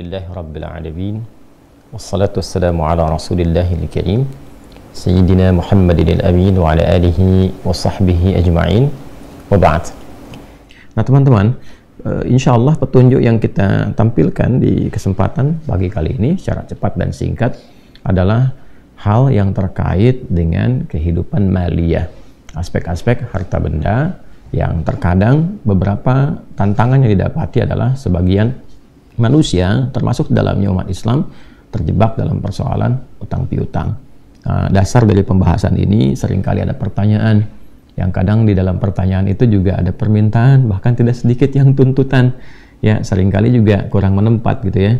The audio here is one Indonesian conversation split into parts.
Alhamdulillahi Rabbil Alamin. Wassalatu wassalamu ala Rasulillahil Karim Sayyidina Muhammadin al-Amin wa ala alihi wa sahbihi ajma'in. Wa ba'd. Nah teman-teman, insya Allah petunjuk yang kita tampilkan di kesempatan pagi kali ini secara cepat dan singkat adalah hal yang terkait dengan kehidupan maliyah, aspek-aspek harta benda yang terkadang beberapa tantangan yang didapati adalah sebagian manusia, termasuk dalamnya umat Islam, terjebak dalam persoalan utang piutang. Dasar dari pembahasan ini seringkali ada pertanyaan, yang kadang di dalam pertanyaan itu juga ada permintaan, bahkan tidak sedikit yang tuntutan. Ya, seringkali juga kurang menempat gitu ya.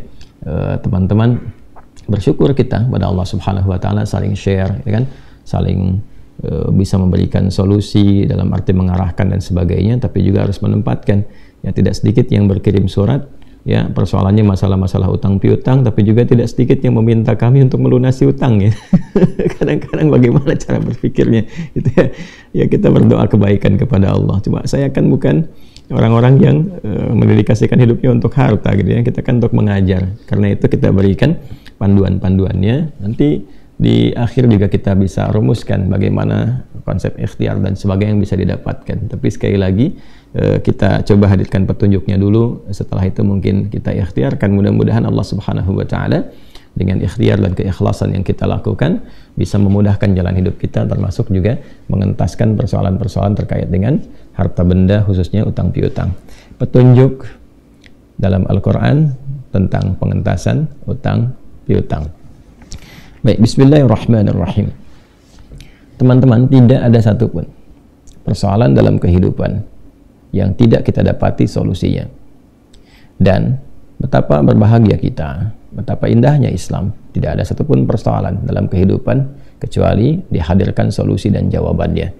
Teman-teman, bersyukur kita pada Allah Subhanahu wa taala saling share, ya kan? Saling bisa memberikan solusi dalam arti mengarahkan dan sebagainya, tapi juga harus menempatkan. Ya, tidak sedikit yang berkirim surat, ya persoalannya masalah-masalah utang piutang, tapi juga tidak sedikit yang meminta kami untuk melunasi utang ya. Kadang-kadang bagaimana cara berpikirnya gitu ya. Ya kita berdoa kebaikan kepada Allah. Cuma saya kan bukan orang-orang yang mendedikasikan hidupnya untuk harta gitu ya. Kita kan untuk mengajar. Karena itu kita berikan panduan-panduannya. Nanti di akhir juga kita bisa rumuskan bagaimana konsep ikhtiar dan sebagainya yang bisa didapatkan. Tapi sekali lagi kita coba hadirkan petunjuknya dulu, setelah itu mungkin kita ikhtiarkan. Mudah-mudahan Allah Subhanahu wa taala dengan ikhtiar dan keikhlasan yang kita lakukan bisa memudahkan jalan hidup kita, termasuk juga mengentaskan persoalan-persoalan terkait dengan harta benda, khususnya utang piutang. Petunjuk dalam Al-Quran tentang pengentasan utang piutang. Baik, bismillahirrahmanirrahim. Teman-teman, tidak ada satupun persoalan dalam kehidupan yang tidak kita dapati solusinya. Dan betapa berbahagia kita, betapa indahnya Islam, tidak ada satupun persoalan dalam kehidupan kecuali dihadirkan solusi dan jawabannya.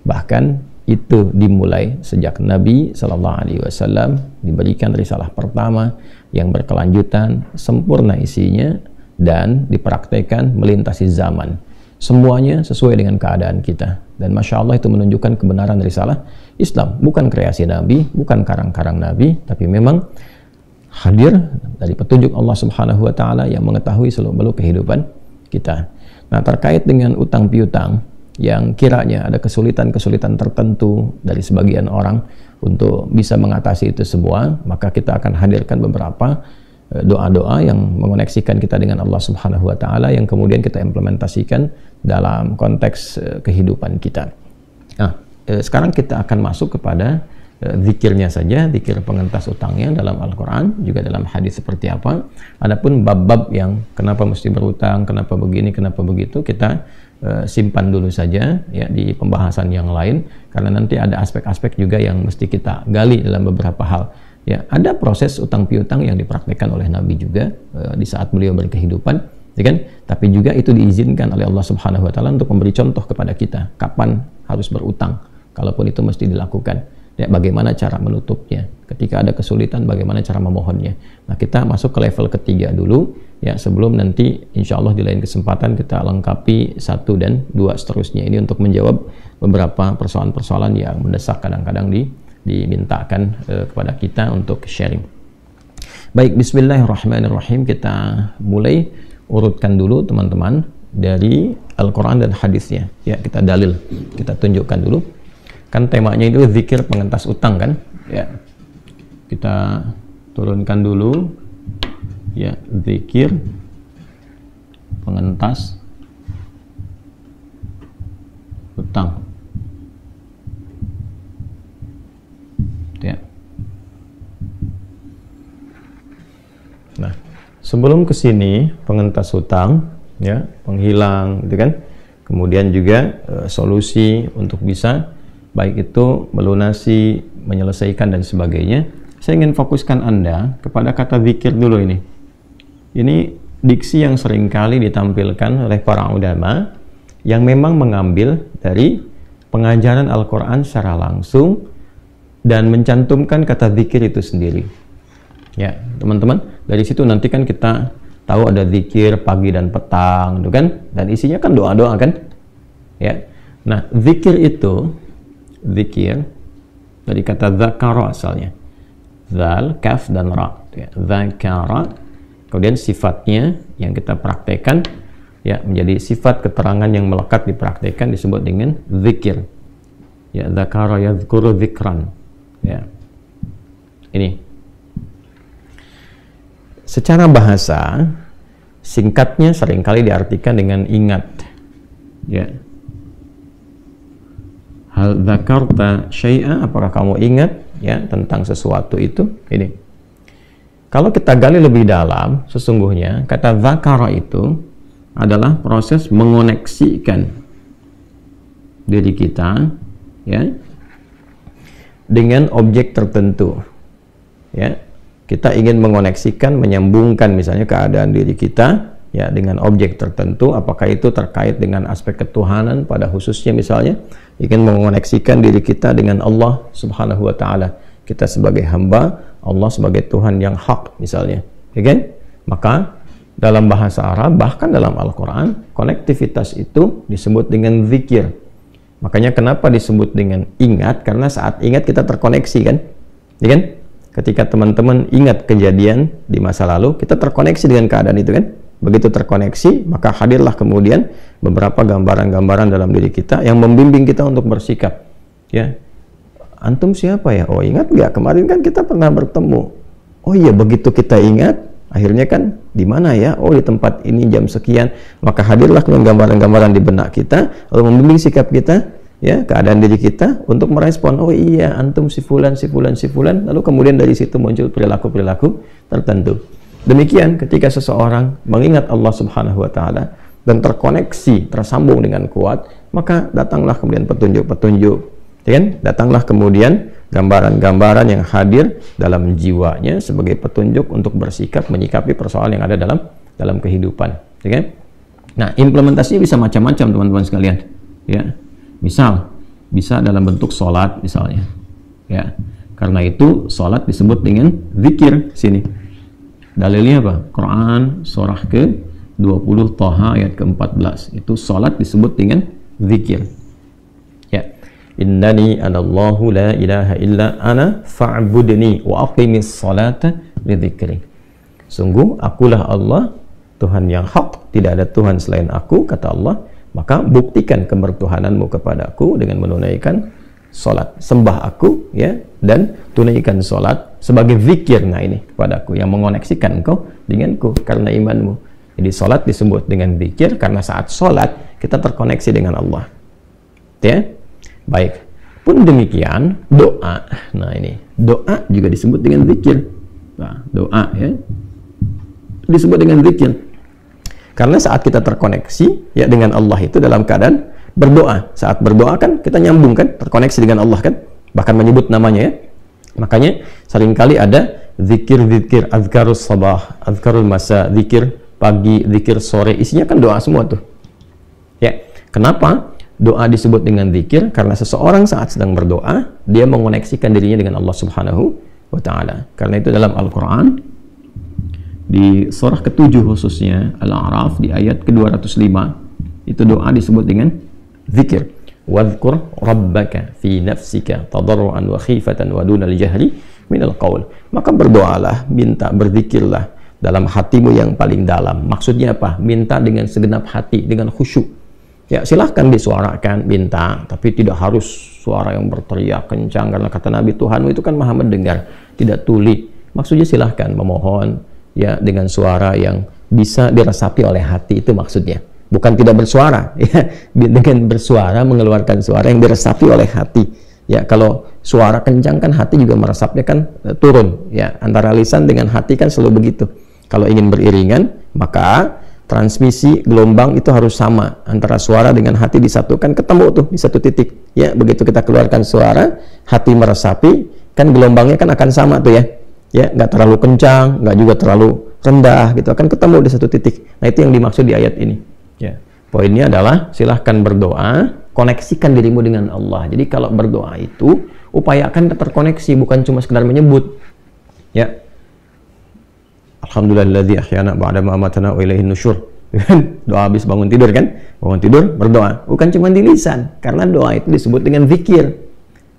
Bahkan itu dimulai sejak Nabi SAW diberikan risalah pertama yang berkelanjutan, sempurna isinya, dan dipraktekkan melintasi zaman. Semuanya sesuai dengan keadaan kita. Dan Masya Allah itu menunjukkan kebenaran risalah Islam. Bukan kreasi Nabi, bukan karang-karang Nabi, tapi memang hadir dari petunjuk Allah Subhanahu wa taala yang mengetahui seluk-beluk kehidupan kita. Nah, terkait dengan utang piutang yang kiranya ada kesulitan-kesulitan tertentu dari sebagian orang untuk bisa mengatasi itu semua, maka kita akan hadirkan beberapa doa-doa yang mengoneksikan kita dengan Allah Subhanahu wa taala yang kemudian kita implementasikan dalam konteks kehidupan kita. Nah, sekarang kita akan masuk kepada zikirnya saja, zikir pengentas utangnya dalam Al-Quran, juga dalam hadis seperti apa. Adapun bab-bab yang kenapa mesti berutang, kenapa begini, kenapa begitu, kita simpan dulu saja ya di pembahasan yang lain, karena nanti ada aspek-aspek juga yang mesti kita gali dalam beberapa hal. Ya, ada proses utang piutang yang dipraktikkan oleh Nabi juga di saat beliau berkehidupan, ya kan? Tapi juga itu diizinkan oleh Allah Subhanahu wa taala untuk memberi contoh kepada kita kapan harus berutang, kalaupun itu mesti dilakukan. Ya, bagaimana cara menutupnya? Ketika ada kesulitan, bagaimana cara memohonnya? Nah, kita masuk ke level ketiga dulu, ya, sebelum nanti insya Allah di lain kesempatan kita lengkapi 1 dan 2 seterusnya. Ini untuk menjawab beberapa persoalan-persoalan yang mendesak kadang-kadang dimintakan kepada kita untuk sharing. Baik, bismillahirrahmanirrahim. Kita mulai urutkan dulu teman-teman dari Al-Quran dan hadisnya. Ya, kita dalil, kita tunjukkan dulu. Kan temanya itu zikir pengentas utang kan? Ya, kita turunkan dulu. Ya, zikir pengentas utang. Ya. Nah, sebelum ke sini pengentas hutang, ya, penghilang, gitu kan. Kemudian juga solusi untuk bisa baik itu melunasi, menyelesaikan dan sebagainya. Saya ingin fokuskan Anda kepada kata zikir dulu ini. Ini diksi yang seringkali ditampilkan oleh para ulama yang memang mengambil dari pengajaran Al-Quran secara langsung dan mencantumkan kata zikir itu sendiri. Ya, teman-teman, dari situ nanti kan kita tahu ada zikir pagi dan petang, gitu kan? Dan isinya kan doa-doa kan? Ya. Nah, zikir itu, zikir dari kata zakara asalnya. Zal, kaf dan ra. Ya. Zakara kemudian sifatnya yang kita praktekkan ya menjadi sifat keterangan yang melekat dipraktekkan disebut dengan zikir. Ya, dzakara yadzkuru dzikran. Ya. Ini. Secara bahasa singkatnya seringkali diartikan dengan ingat. Ya. Hal dzakarta syai'a, apakah kamu ingat ya tentang sesuatu itu? Ini. Kalau kita gali lebih dalam, sesungguhnya kata dzakara itu adalah proses mengoneksikan diri kita ya dengan objek tertentu. Ya. Kita ingin mengoneksikan, menyambungkan misalnya keadaan diri kita ya dengan objek tertentu, apakah itu terkait dengan aspek ketuhanan pada khususnya misalnya, ingin mengoneksikan diri kita dengan Allah Subhanahu wa taala. Kita sebagai hamba, Allah sebagai Tuhan yang hak misalnya. Ya kan? Maka dalam bahasa Arab bahkan dalam Al-Qur'an, konektivitas itu disebut dengan zikir. Makanya kenapa disebut dengan ingat? Karena saat ingat kita terkoneksi kan? Ya kan? Ketika teman-teman ingat kejadian di masa lalu, kita terkoneksi dengan keadaan itu kan? Begitu terkoneksi, maka hadirlah kemudian beberapa gambaran-gambaran dalam diri kita yang membimbing kita untuk bersikap. Ya, antum siapa ya? Oh ingat nggak? Kemarin kan kita pernah bertemu. Oh iya, begitu kita ingat, akhirnya kan di mana ya? Oh di tempat ini jam sekian. Maka hadirlah gambaran-gambaran di benak kita, lalu membimbing sikap kita. Ya, keadaan diri kita untuk merespon, oh iya antum si fulan, lalu kemudian dari situ muncul perilaku-perilaku tertentu. Demikian ketika seseorang mengingat Allah Subhanahu wa taala dan terkoneksi, tersambung dengan kuat, maka datanglah kemudian petunjuk-petunjuk, ya kan? Datanglah kemudian gambaran-gambaran yang hadir dalam jiwanya sebagai petunjuk untuk bersikap menyikapi persoalan yang ada dalam kehidupan, ya kan? Nah, implementasinya bisa macam-macam teman-teman sekalian, ya. Misal, bisa dalam bentuk sholat misalnya, ya. Karena itu sholat disebut dengan zikir sini. Dalilnya apa? Quran surah ke-20 Thaha ayat ke-14. Itu sholat disebut dengan zikir. Ya. Innani anallahu la ilaha illa ana fa'budni wa aqimis sholata li dzikri. Sungguh akulah Allah, Tuhan yang hak, tidak ada Tuhan selain aku, kata Allah. Maka buktikan kebertuhananmu kepadaku dengan menunaikan sholat, sembah aku ya, dan tunaikan sholat sebagai zikir. Nah ini kepadaku yang mengoneksikan engkau denganku karena imanmu. Jadi sholat disebut dengan zikir karena saat sholat kita terkoneksi dengan Allah, ya. Baik, pun demikian doa. Nah ini doa juga disebut dengan zikir. Nah, doa ya disebut dengan zikir. Karena saat kita terkoneksi ya dengan Allah itu dalam keadaan berdoa. Saat berdoa kan kita nyambung kan, terkoneksi dengan Allah kan, bahkan menyebut namanya ya. Makanya seringkali ada zikir-zikir, azkarus sabah, azkarul masa, zikir pagi, zikir sore, isinya kan doa semua tuh. Ya, kenapa doa disebut dengan zikir? Karena seseorang saat sedang berdoa, dia mengoneksikan dirinya dengan Allah Subhanahu wa taala. Karena itu dalam Al-Qur'an di surah ke-7 khususnya Al-A'raf di ayat ke-205 itu doa disebut dengan zikir. Wadhkur rabbaka fi nafsika tadarruan wa khifatan wa dunal jahri minal qaul. Maka berdoalah, minta, berzikirlah dalam hatimu yang paling dalam. Maksudnya apa? Minta dengan segenap hati, dengan khusyuk. Ya, silahkan disuarakan, minta, tapi tidak harus suara yang berteriak kencang, karena kata Nabi, Tuhanmu itu kan maha mendengar, tidak tuli. Maksudnya silahkan memohon ya dengan suara yang bisa diresapi oleh hati, itu maksudnya. Bukan tidak bersuara ya, dengan bersuara mengeluarkan suara yang diresapi oleh hati. Ya, kalau suara kencang kan hati juga meresapnya kan turun ya, antara lisan dengan hati kan selalu begitu. Kalau ingin beriringan, maka transmisi gelombang itu harus sama, antara suara dengan hati disatukan, ketemu tuh di satu titik ya. Begitu kita keluarkan suara, hati meresapi, kan gelombangnya kan akan sama tuh ya. Ya, nggak terlalu kencang, nggak juga terlalu rendah gitu, akan ketemu di satu titik. Nah, itu yang dimaksud di ayat ini ya. Poinnya adalah silahkan berdoa, koneksikan dirimu dengan Allah. Jadi kalau berdoa itu upayakan terkoneksi, bukan cuma sekedar menyebut ya, alhamdulillahilladzi ahyana ba'da ma amatana wa ilaihin nusyur. Doa habis bangun tidur kan, bangun tidur berdoa, bukan cuma di lisan, karena doa itu disebut dengan zikir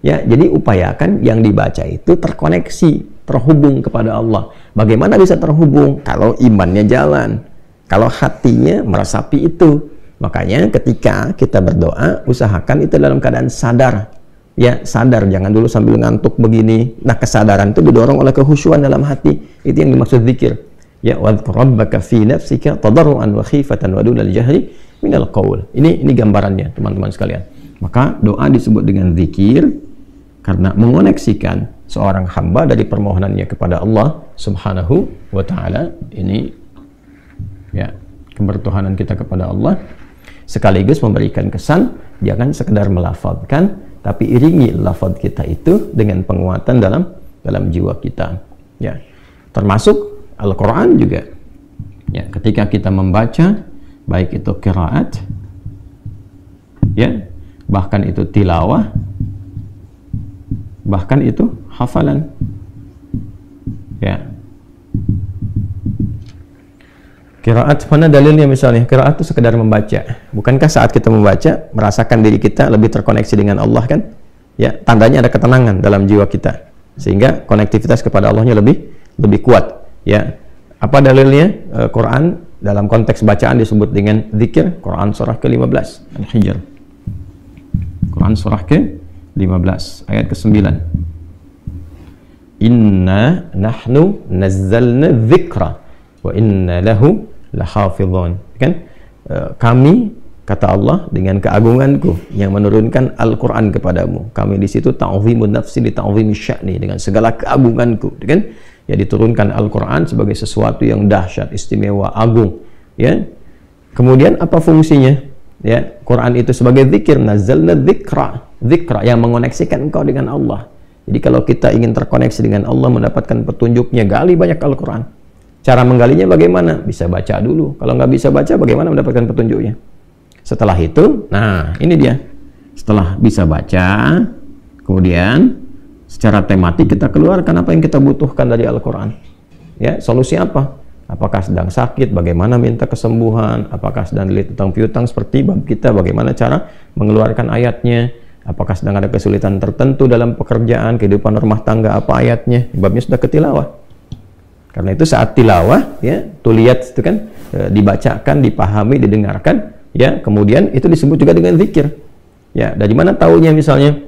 ya. Jadi upayakan yang dibaca itu terkoneksi terhubung kepada Allah. Bagaimana bisa terhubung? Kalau imannya jalan, kalau hatinya meresapi itu. Makanya ketika kita berdoa, usahakan itu dalam keadaan sadar. Ya, sadar, jangan dulu sambil ngantuk begini. Nah, kesadaran itu didorong oleh kehusyuan dalam hati. Itu yang dimaksud zikir. Ya, wadhkur rabbaka fi nafsika tadarruan wa khifatan wa dunal jahri minal qaul. Ini gambarannya, teman-teman sekalian. Maka doa disebut dengan zikir karena mengoneksikan seorang hamba dari permohonannya kepada Allah Subhanahu wa taala. Ini ya, kebertuhanan kita kepada Allah, sekaligus memberikan kesan jangan sekedar melafazkan, tapi iringi lafaz kita itu dengan penguatan dalam jiwa kita. Ya, termasuk Al-Quran juga. Ya, ketika kita membaca, baik itu qiraat, ya, bahkan itu tilawah, bahkan itu hafalan. Ya. Qiraat, mana dalilnya misalnya? Qiraat itu sekedar membaca. Bukankah saat kita membaca, merasakan diri kita lebih terkoneksi dengan Allah kan? Ya, tandanya ada ketenangan dalam jiwa kita. Sehingga konektivitas kepada Allahnya lebih kuat. Ya, apa dalilnya? Quran dalam konteks bacaan disebut dengan zikir. Quran surah ke-15 Al-Hijr. Quran surah ke-15 ayat ke-9. Inna nahnu nazzalna dzikra wa inna lahu lahafizun. Kan? Kami, kata Allah, dengan keagunganku yang menurunkan Al-Quran kepadamu. Kami di situ ta'zimun nafsi li ta'zimi sya'ni, dengan segala keagunganku, kan? Ya, diturunkan Al-Quran sebagai sesuatu yang dahsyat, istimewa, agung. Ya. Kemudian apa fungsinya? Ya, Quran itu sebagai zikir, nazzalna dzikra, zikra yang mengoneksikan engkau dengan Allah. Jadi kalau kita ingin terkoneksi dengan Allah, mendapatkan petunjuknya, gali banyak Al-Quran. Cara menggalinya bagaimana? Bisa baca dulu. Kalau nggak bisa baca, bagaimana mendapatkan petunjuknya? Setelah itu, nah ini dia. Setelah bisa baca, kemudian secara tematik kita keluarkan apa yang kita butuhkan dari Al-Quran. Ya, solusi apa? Apakah sedang sakit, bagaimana minta kesembuhan? Apakah sedang dilihat tentang piutang seperti bab kita, bagaimana cara mengeluarkan ayatnya? Apakah sedang ada kesulitan tertentu dalam pekerjaan, kehidupan rumah tangga, apa ayatnya? Babnya sudah ketilawah. Karena itu saat tilawah, ya, tuliyat itu kan dibacakan, dipahami, didengarkan, ya, kemudian itu disebut juga dengan zikir. Ya, dari mana taunya misalnya?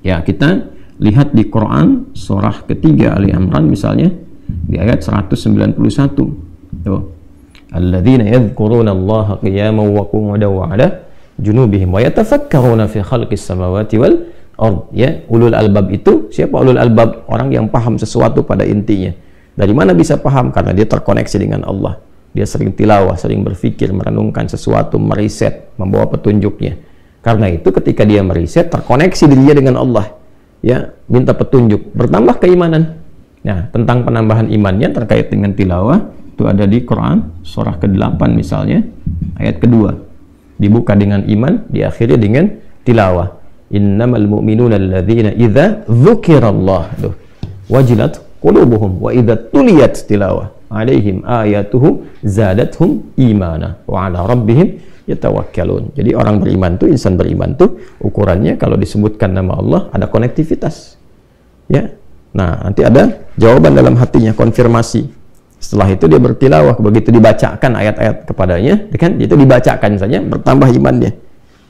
Ya, kita lihat di Quran surah ketiga Ali Imran misalnya di ayat 191. Tuh. Alladzina yadhkuruna Allaha qiyaman wa qu'udan wa 'ala junubihim wa yatafakkaruna fi khalqis samawati wal ard. Ya, ulul albab itu siapa ulul albab? Orang yang paham sesuatu pada intinya. Dari mana bisa paham? Karena dia terkoneksi dengan Allah. Dia sering tilawah, sering berpikir, merenungkan sesuatu, meriset, membawa petunjuknya. Karena itu ketika dia meriset, terkoneksi dirinya dengan Allah. Ya, minta petunjuk, bertambah keimanan. Nah, tentang penambahan imannya terkait dengan tilawah itu ada di Quran surah ke-8 misalnya ayat kedua. Dibuka dengan iman, diakhiri dengan tilawah. Innamal mu'minuna alladzina idza dzukirallah wajilat qulubuhum wa idza tuliyat tilawah alaihim ayatuhu zadatuhum imana wa ala rabbihim yatawakkalun. Jadi orang beriman tuh, insan beriman tuh ukurannya kalau disebutkan nama Allah ada konektivitas. Ya. Nah, nanti ada jawaban dalam hatinya, konfirmasi. Setelah itu dia bertilawah, begitu dibacakan ayat-ayat kepadanya, kan itu dibacakan saja bertambah imannya.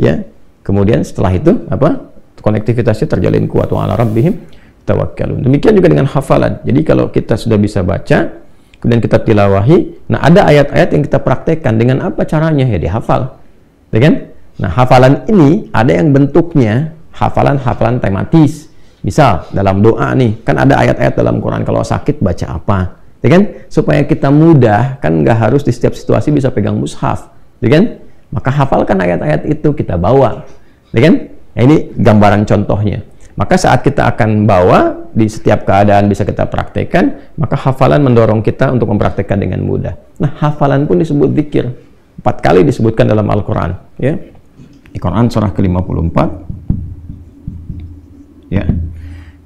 Ya. Kemudian setelah itu apa? Konektivitasnya terjalin kuat, wa ala rabbihim tawakkalun. Demikian juga dengan hafalan. Jadi kalau kita sudah bisa baca, kemudian kita tilawahi, nah ada ayat-ayat yang kita praktekkan, dengan apa caranya? Ya dihafal, ya kan? Nah, hafalan ini ada yang bentuknya hafalan-hafalan tematis. Misal dalam doa nih, kan ada ayat-ayat dalam Quran, kalau sakit baca apa, ya kan? Supaya kita mudah, kan nggak harus di setiap situasi bisa pegang mushaf, ya kan? Maka hafalkan ayat-ayat itu, kita bawa, ya kan? Nah, ini gambaran contohnya. Maka saat kita akan bawa, di setiap keadaan bisa kita praktekkan, maka hafalan mendorong kita untuk mempraktekkan dengan mudah. Nah, hafalan pun disebut zikir. 4 kali disebutkan dalam Al-Quran. Ya. Di Quran surah ke-54. Ya.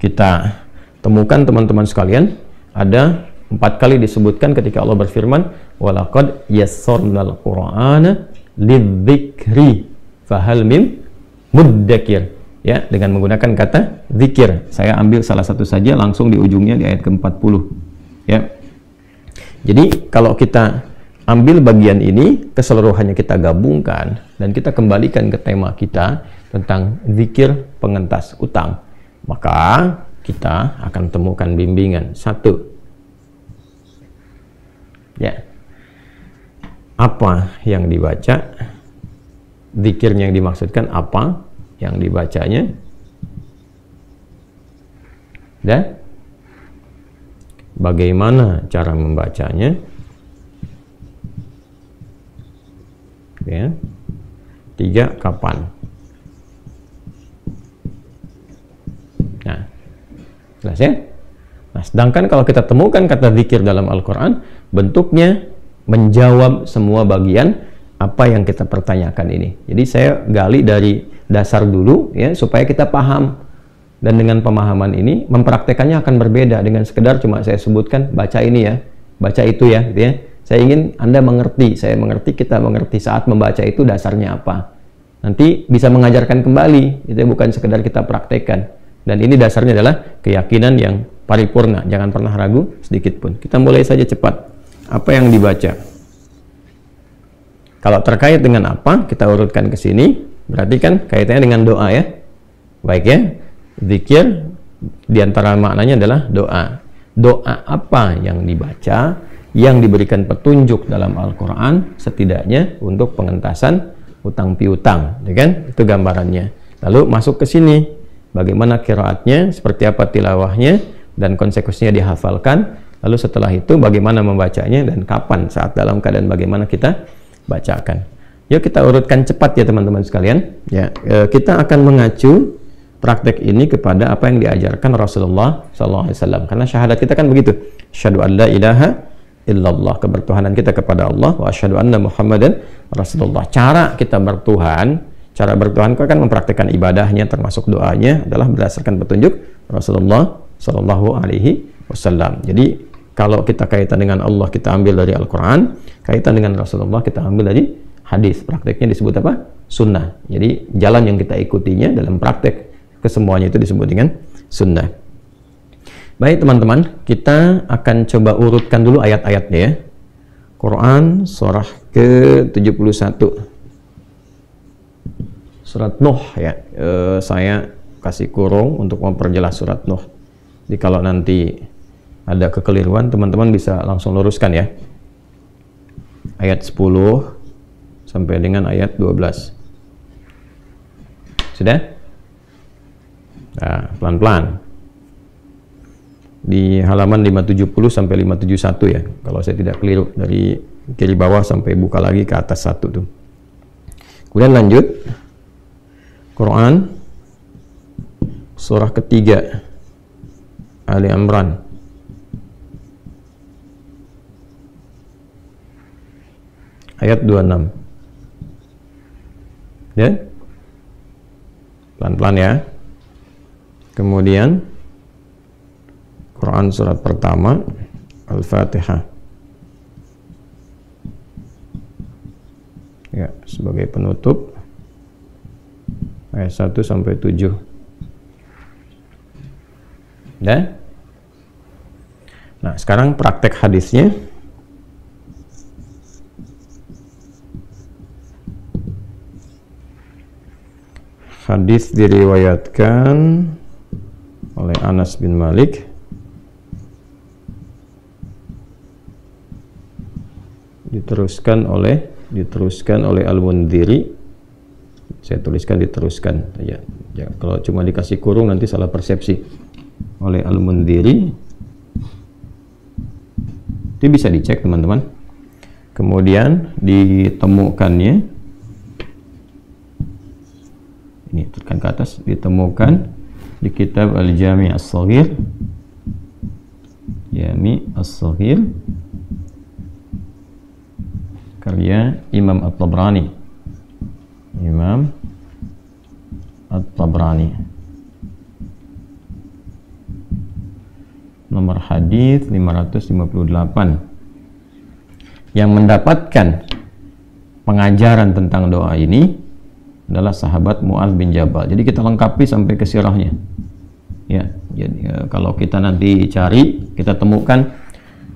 Kita temukan teman-teman sekalian, ada 4 kali disebutkan ketika Allah berfirman, وَلَقَدْ يَسَّرْنَا الْقُرْآنَ لِلذِّكْرِ فَهَلْ مِنْ مُدَّكِرٍ. ya dengan menggunakan kata zikir. Saya ambil salah satu saja langsung di ujungnya di ayat ke-40 ya. Jadi kalau kita ambil bagian ini keseluruhannya kita gabungkan dan kita kembalikan ke tema kita tentang zikir pengentas utang, maka kita akan temukan bimbingan. Satu, ya, apa yang dibaca, zikirnya yang dimaksudkan apa yang dibacanya, dan bagaimana cara membacanya, ya. Tiga, kapan. Nah, jelas ya. Nah, sedangkan kalau kita temukan kata zikir dalam Al-Quran, bentuknya menjawab semua bagian apa yang kita pertanyakan ini. Jadi saya gali dari dasar dulu ya, supaya kita paham. Dan dengan pemahaman ini, mempraktekannya akan berbeda dengan sekedar cuma saya sebutkan, baca ini ya, baca itu ya, gitu ya. Saya ingin Anda mengerti, saya mengerti, kita mengerti saat membaca itu dasarnya apa. Nanti bisa mengajarkan kembali, itu bukan sekedar kita praktekkan. Dan ini dasarnya adalah keyakinan yang paripurna, jangan pernah ragu sedikit pun. Kita mulai saja cepat. Apa yang dibaca? Kalau terkait dengan apa, kita urutkan ke sini, berarti kan kaitannya dengan doa ya. Baik ya. Zikir diantara maknanya adalah doa. Doa apa yang dibaca, yang diberikan petunjuk dalam Al-Quran, setidaknya untuk pengentasan utang piutang, ya kan? Itu gambarannya. Lalu masuk ke sini, bagaimana qiraatnya, seperti apa tilawahnya, dan konsekuensinya dihafalkan. Lalu setelah itu bagaimana membacanya dan kapan, saat dalam keadaan bagaimana kita bacakan. Yuk kita urutkan cepat ya teman-teman sekalian. Ya, kita akan mengacu praktek ini kepada apa yang diajarkan Rasulullah SAW. Karena syahadat kita kan begitu. Asyhadu an la ilaha illallah, kebertuhanan kita kepada Allah, wa asyhadu anna Muhammadan Rasulullah. Cara kita bertuhan, cara bertuhan kan mempraktekkan ibadahnya termasuk doanya adalah berdasarkan petunjuk Rasulullah SAW. Jadi kalau kita kaitan dengan Allah kita ambil dari Al-Quran, kaitan dengan Rasulullah kita ambil dari hadis. Prakteknya disebut apa? Sunnah. Jadi jalan yang kita ikutinya dalam praktek kesemuanya itu disebut dengan sunnah. Baik teman-teman, kita akan coba urutkan dulu ayat-ayatnya ya. Quran surah ke-71, surat Nuh ya. Saya kasih kurung untuk memperjelas surat Nuh. Jadi kalau nanti ada kekeliruan, teman-teman bisa langsung luruskan ya. Ayat 10 sampai dengan ayat 12. Sudah? Nah, pelan-pelan. Di halaman 570 sampai 571 ya, kalau saya tidak keliru, dari kiri bawah sampai buka lagi ke atas satu tuh. Kemudian lanjut, Quran surah ketiga, Ali Imran. Ayat 26. Ya? Pelan-pelan ya. Kemudian Quran surat pertama Al-Fatihah. Ya, sebagai penutup ayat 1 sampai 7. Dan nah, sekarang praktek hadisnya. Hadis diriwayatkan oleh Anas bin Malik diteruskan oleh Al-Mundhiri. Saya tuliskan diteruskan ya. Kalau cuma dikasih kurung nanti salah persepsi. Oleh Al-Mundhiri. Itu bisa dicek teman-teman. Kemudian ditemukannya, ini tekan ke atas, ditemukan di kitab Al-Jami' As-Shaghir, Jami' As-Shaghir karya Imam At-Tabrani. Imam At-Tabrani. Nomor hadis 558. Yang mendapatkan pengajaran tentang doa ini adalah sahabat Mu'adz bin Jabal. Jadi kita lengkapi sampai ke sirahnya. Ya, jadi kalau kita nanti cari, kita temukan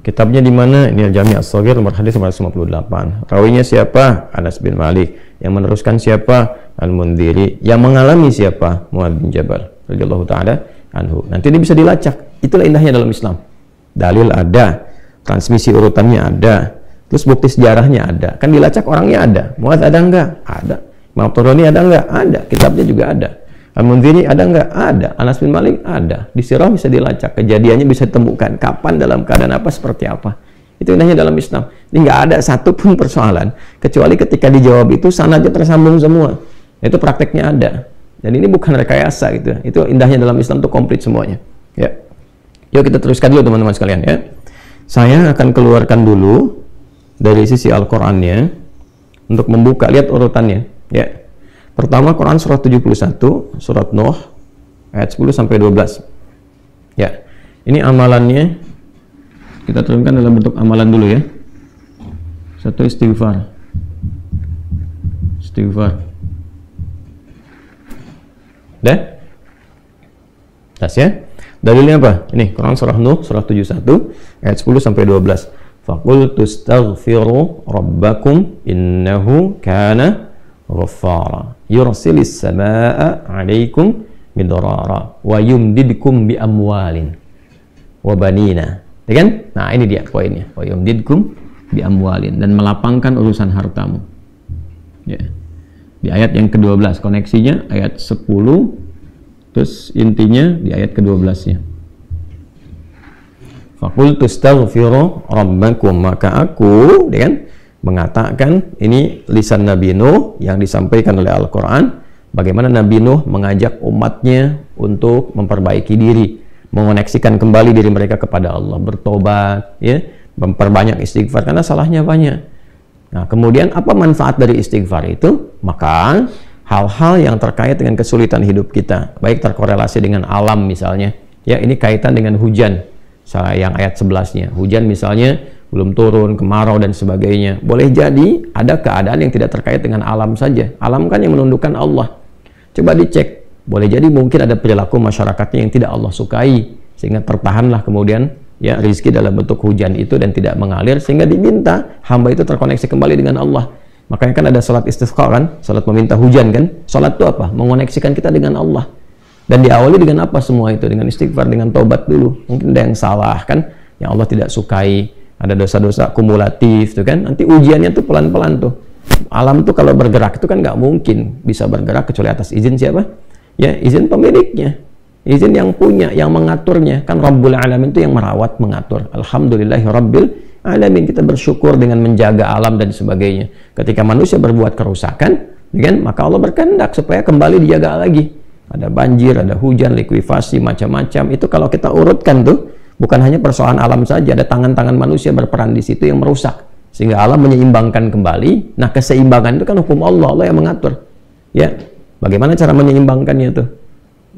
kitabnya di mana? Ini Al-Jami' As-Shaghir nomor hadis 158. Rawinya siapa? Anas bin Malik. Yang meneruskan siapa? Al-Mundhiri. Yang mengalami siapa? Mu'adz bin Jabal radhiyallahu taala anhu. Nanti ini bisa dilacak. Itulah indahnya dalam Islam. Dalil ada, transmisi urutannya ada, terus bukti sejarahnya ada. Kan dilacak orangnya ada. Mu'adz ada enggak? Ada. Imam Tabrani ada enggak? Ada. Kitabnya juga ada. Al-Mundhiri ada enggak? Ada. Anas bin Malik ada. Di sirah bisa dilacak, kejadiannya bisa ditemukan, kapan, dalam keadaan apa, seperti apa. Itu indahnya dalam Islam. Ini nggak ada satupun persoalan kecuali ketika dijawab itu sanadnya tersambung semua. Itu prakteknya ada. Dan ini bukan rekayasa gitu. Itu indahnya dalam Islam, tuh komplit semuanya. Ya. Yuk kita teruskan dulu teman-teman sekalian ya. Saya akan keluarkan dulu dari sisi Al-Qur'annya untuk membuka, lihat urutannya ya. Pertama Quran surat 71, surat Nuh ayat 10 sampai 12. Ya. Ini amalannya kita turunkan dalam bentuk amalan dulu ya. Satu, istighfar. Istighfar. Dah? Tas ya. Dalilnya apa? Ini Quran surah Nuh surat 71 ayat 10 sampai 12. Faqul tustaghfiru rabbakum innahu kana ghaffara yursilis samaa'a 'alaikum midrara wa yumdidkum bi amwalin wa banina. Ya kan? Nah, ini dia poinnya. Wa yumdidkum bi amwalin, dan melapangkan urusan hartamu. Ya. Di ayat yang ke-12 koneksinya ayat 10, terus intinya di ayat ke-12-nya. Faqul tustaghfiru rabbakum, maka aku, ya kan, mengatakan, ini lisan Nabi Nuh yang disampaikan oleh Al-Quran, bagaimana Nabi Nuh mengajak umatnya untuk memperbaiki diri, mengoneksikan kembali diri mereka kepada Allah, bertobat, ya, memperbanyak istighfar karena salahnya banyak. Nah, kemudian apa manfaat dari istighfar itu? Maka hal-hal yang terkait dengan kesulitan hidup kita, baik terkorelasi dengan alam misalnya, ya, ini kaitan dengan hujan, yang ayat 11-nya. Hujan misalnya belum turun, kemarau dan sebagainya. Boleh jadi ada keadaan yang tidak terkait dengan alam saja. Alam kan yang menundukkan Allah. Coba dicek. Boleh jadi mungkin ada perilaku masyarakatnya yang tidak Allah sukai, sehingga tertahanlah kemudian ya rizki dalam bentuk hujan itu dan tidak mengalir, sehingga diminta hamba itu terkoneksi kembali dengan Allah. Makanya kan ada salat istisqa kan, salat meminta hujan kan. Salat itu apa? Mengoneksikan kita dengan Allah. Dan diawali dengan apa semua itu? Dengan istighfar, dengan taubat dulu. Mungkin ada yang salah kan, yang Allah tidak sukai. Ada dosa-dosa kumulatif tuh kan. Nanti ujiannya tuh pelan-pelan tuh. Alam tuh kalau bergerak itu kan nggak mungkin bisa bergerak kecuali atas izin siapa? Ya, izin pemiliknya. Izin yang punya, yang mengaturnya. Kan Rabbul Alamin itu yang merawat, mengatur. Alhamdulillahi Rabbil Alamin. Kita bersyukur dengan menjaga alam dan sebagainya. Ketika manusia berbuat kerusakan, kan, maka Allah berkehendak supaya kembali dijaga lagi. Ada banjir, ada hujan, likuifasi, macam-macam. Itu kalau kita urutkan tuh, bukan hanya persoalan alam saja, ada tangan-tangan manusia berperan di situ yang merusak, sehingga alam menyeimbangkan kembali. Nah, keseimbangan itu kan hukum Allah, Allah yang mengatur. Ya, bagaimana cara menyeimbangkannya tuh?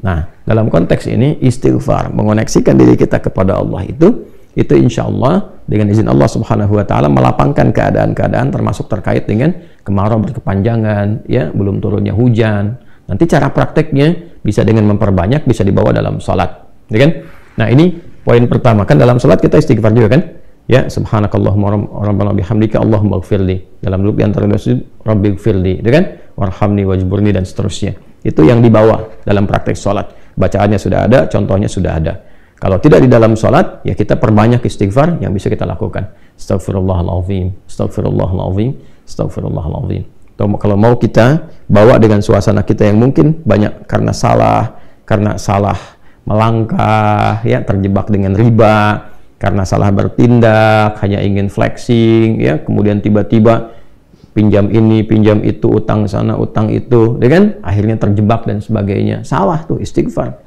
Nah, dalam konteks ini istighfar, mengoneksikan diri kita kepada Allah itu insya Allah dengan izin Allah Subhanahu Wa Taala melapangkan keadaan-keadaan termasuk terkait dengan kemarau berkepanjangan, ya, belum turunnya hujan. Nanti cara prakteknya bisa dengan memperbanyak, bisa dibawa dalam salat, ya kan? Nah, ini poin pertama, kan dalam salat kita istighfar juga kan? Ya, subhanakallahumma rabbana bihamdika Allahumma ighfirli. Dalam duduk di antara sujud, rabbighfirli, ya kan? Warhamni wajburni dan seterusnya. Itu yang dibawa dalam praktek salat. Bacaannya sudah ada, contohnya sudah ada. Kalau tidak di dalam salat, ya kita perbanyak istighfar yang bisa kita lakukan. Astaghfirullahalazim, astaghfirullahalazim, astaghfirullahalazim. Kalau mau kita bawa dengan suasana kita yang mungkin banyak karena salah melangkah, ya, terjebak dengan riba, karena salah bertindak, hanya ingin flexing, ya, kemudian tiba-tiba pinjam ini, pinjam itu, utang sana, utang itu, ya kan? Akhirnya terjebak dan sebagainya. Salah tuh, istighfar.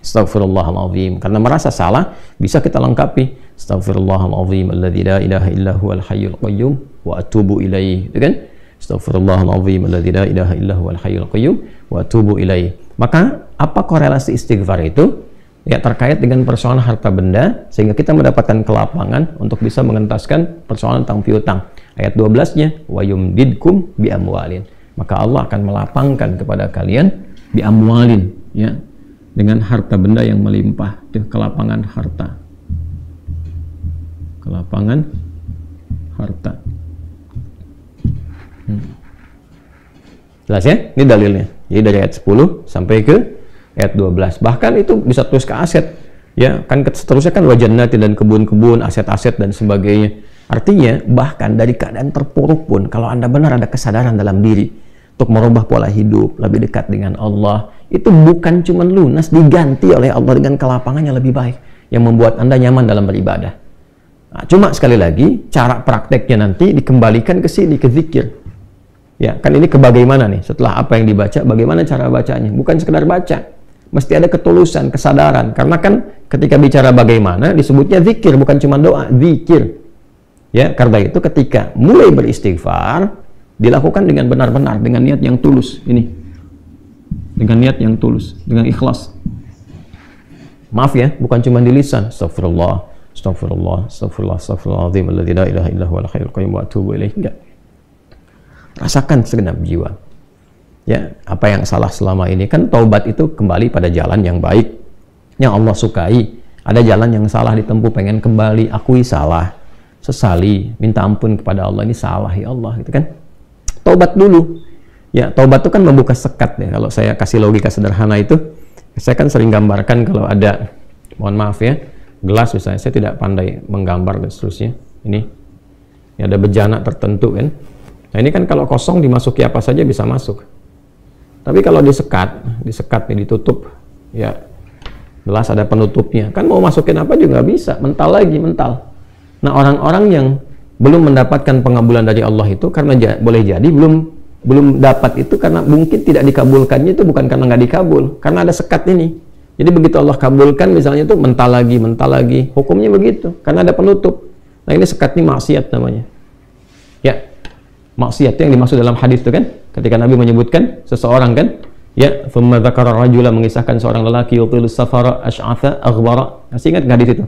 Astaghfirullahalazim. Karena merasa salah, bisa kita lengkapi. Astaghfirullahalazim alladzi la ilaha illa huwal hayyul qayyum wa atubu ilaihi, ya kan? Astaghfirullahalazim alladzi la ilaha illa huwal hayyul qayyum wa atubu ilaihi. Maka apa korelasi istighfar itu? Ya, terkait dengan persoalan harta benda, sehingga kita mendapatkan kelapangan untuk bisa mengentaskan persoalan tentang piutang. Ayat 12-nya, wa yumdidkum bi amwalin. maka Allah akan melapangkan kepada kalian bi amwalin, ya, dengan harta benda yang melimpah. Itu kelapangan harta. Kelapangan harta. Jelas ya? Ini dalilnya. Jadi dari ayat 10 sampai ke ayat 12. Bahkan itu bisa terus ke aset. Ya, kan seterusnya kan wajannati dan kebun-kebun, aset-aset dan sebagainya. Artinya bahkan dari keadaan terpuruk pun kalau Anda benar ada kesadaran dalam diri untuk merubah pola hidup, lebih dekat dengan Allah, itu bukan cuma lunas, diganti oleh Allah dengan kelapangan yang lebih baik yang membuat Anda nyaman dalam beribadah. Nah, cuma sekali lagi cara prakteknya nanti dikembalikan ke sini, ke zikir. Ya, kan ini ke bagaimana nih setelah apa yang dibaca, bagaimana cara bacanya? Bukan sekedar baca, mesti ada ketulusan, kesadaran. Karena kan ketika bicara bagaimana disebutnya zikir, bukan cuma doa, zikir. Ya, karena itu ketika mulai beristighfar dilakukan dengan benar-benar, dengan niat yang tulus. Ini dengan niat yang tulus, dengan ikhlas. Maaf ya, bukan cuma di lisan. Astagfirullah, astagfirullah, astagfirullah, astagfirullahaladzim, alladzi la ilaha illa huwal hayyul qayyum wa atubu ilaih. Enggak. Rasakan segenap jiwa. Ya, apa yang salah selama ini, kan taubat itu kembali pada jalan yang baik yang Allah sukai. Ada jalan yang salah ditempuh, pengen kembali, akui salah, sesali, minta ampun kepada Allah, ini salah ya Allah, gitu kan. Taubat dulu. Ya, taubat itu kan membuka sekat ya. Kalau saya kasih logika sederhana itu, saya kan sering gambarkan kalau ada, mohon maaf ya, gelas misalnya, saya tidak pandai menggambar dan seterusnya. Ini ada bejana tertentu kan. Nah ini kan kalau kosong dimasuki apa saja bisa masuk. Tapi kalau disekat nih, ditutup, ya gelas ada penutupnya. Kan mau masukin apa juga nggak bisa, mental lagi, mental. Nah orang-orang yang belum mendapatkan pengabulan dari Allah itu karena boleh jadi belum dapat itu karena mungkin tidak dikabulkannya itu bukan karena nggak dikabul, karena ada sekat ini. Jadi begitu Allah kabulkan misalnya itu mental lagi, hukumnya begitu, karena ada penutup. Nah ini sekat ini maksiat namanya. Ya, maksiat yang dimaksud dalam hadis itu kan, ketika Nabi menyebutkan seseorang kan, ya, thumma dzakara rajula, mengisahkan seorang lelaki yutilus safara asy'atha aghbara. Masih ingat hadis itu?